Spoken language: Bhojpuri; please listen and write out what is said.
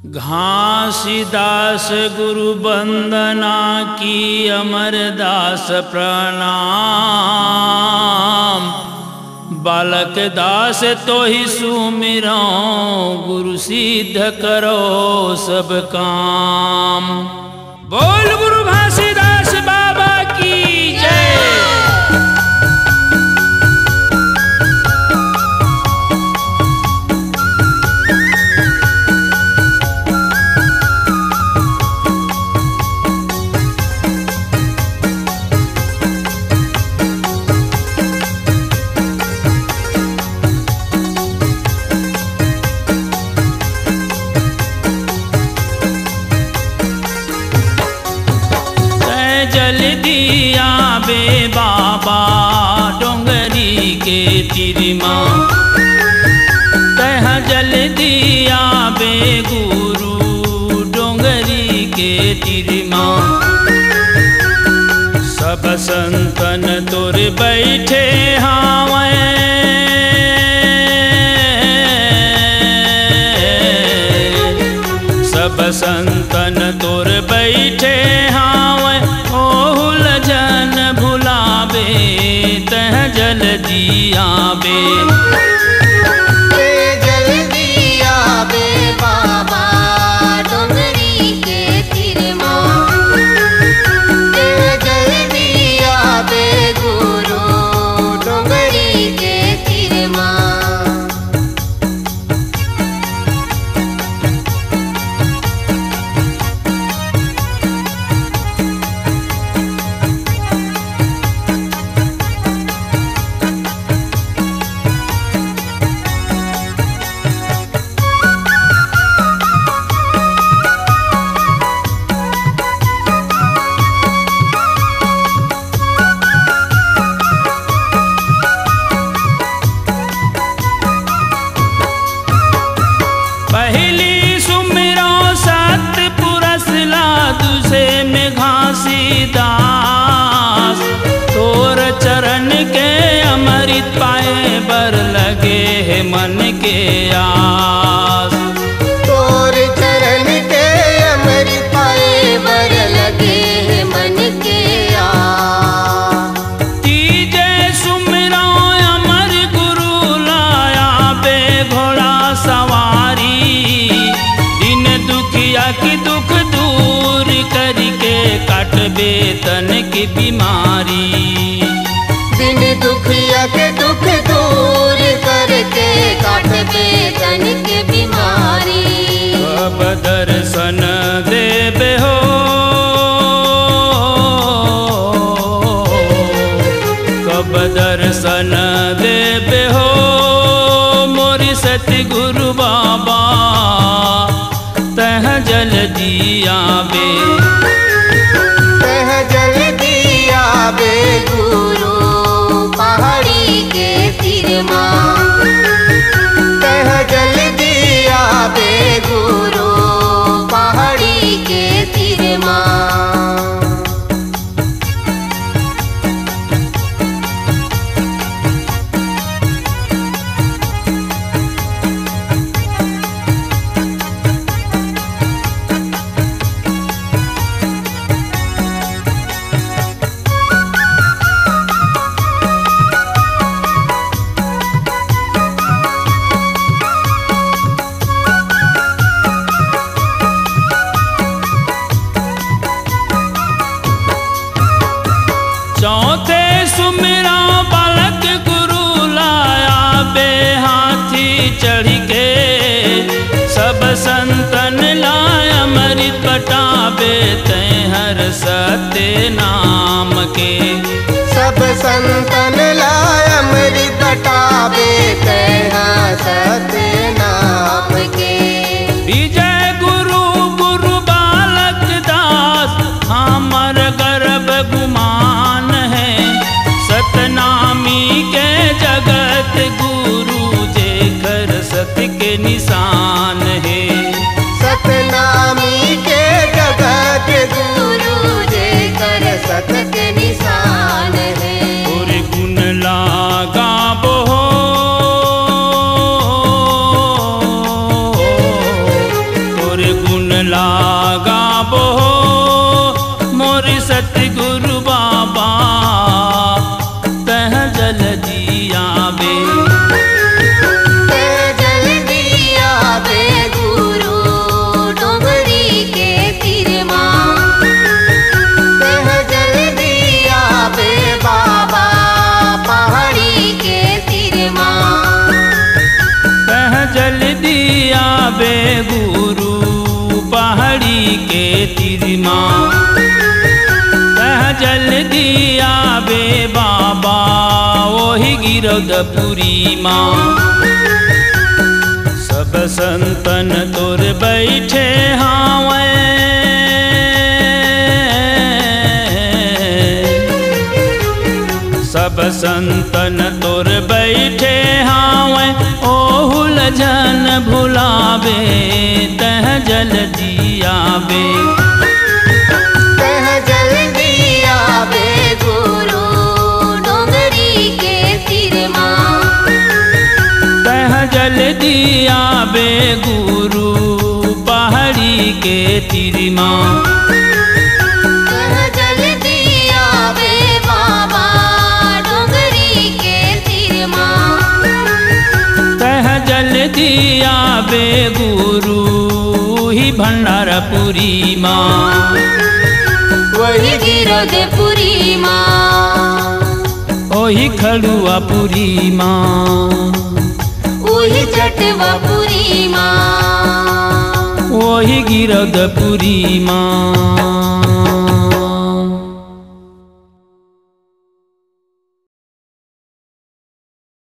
घासीदास गुरु वंदना की अमरदास प्रणाम। बालक दास तो ही सुमिरो गुरु सिद्ध करो सब काम। बोल गुरु घासीदास बाबा की जय। जल दिया बे बाबा डोंगरी के तिरमा, तह जल दिया बे गुरु डोंगरी के तिरमा। सब संतन तोर बैठे हावे, सब संतन तोर बैठे हावे। ओहुल जन भुलावे तह जल दिया बे, जल दिया बे बाबा डोंगरी के तिरमा। जल दिया बे गुरु डोंगरी के तिरमा। पहली सुमिरो सतपुरस दूसरे में घासीदास। तोर चरण के अमृत पाए बर लगे है मन के आस। तोर चरण के अमृत पाए बर लगे है मन के आस। तीजे सुमिरो अमर गुरु लाया बे घोड़ा सवारी। दिन दुखिया की दुख दूर करके काटबे तन की बीमारी। दिन दुखिया के दुख दूर करके काटबे तन के बीमारी। कब दर्शन देबे हो, कब दर्शन देबे हो मोरी सती गुरु बाबा तह जल दिया बे। तह जल दिया बे गुरु पहाड़ी के तिरमा। तह जल दिया बे गुरु पहाड़ी के तिरमा। चौथे सुमिरो बालक गुरु लाया बे हाथी चढ़ के। सब संतन लाया अमृत बटाबे तै हर सत्य नाम के। सब संतन लाय अमृत बटाबे तैहा सत्य नाम के। विजय गुरु गुरु बालक दास हमर गर्भ गुमान है। सतनामी के जगत गुरु जे कर सत्य के निशान है। सतनामी के जगत गुरु जे कर सत्य के निशान है। और गुण लागा बो बे गुरु पहाड़ी के तिरमा तह जल्दी आवे बाबा वही गिरौदपुरी माँ सब संतन तोर बैठे हावे सब संतन तोर बैठे हावे ओहुल जन भुलावे तह जल्दी आवे तह जल्दी आवे गुरु डोंगरी के तिरमा तह जल्दी आवे गुरु पहाड़ी के तिरमा तह जल्दी आवे बाबा डोंगरी के तिरमा तह जल्दी आवे गुरु ही भंडारपुरी माँ वही गिरौदपुरी माँ ओही खड़ुआपुरी माँ वही जटवापुरी माँ वही गिरौदपुरी माँ।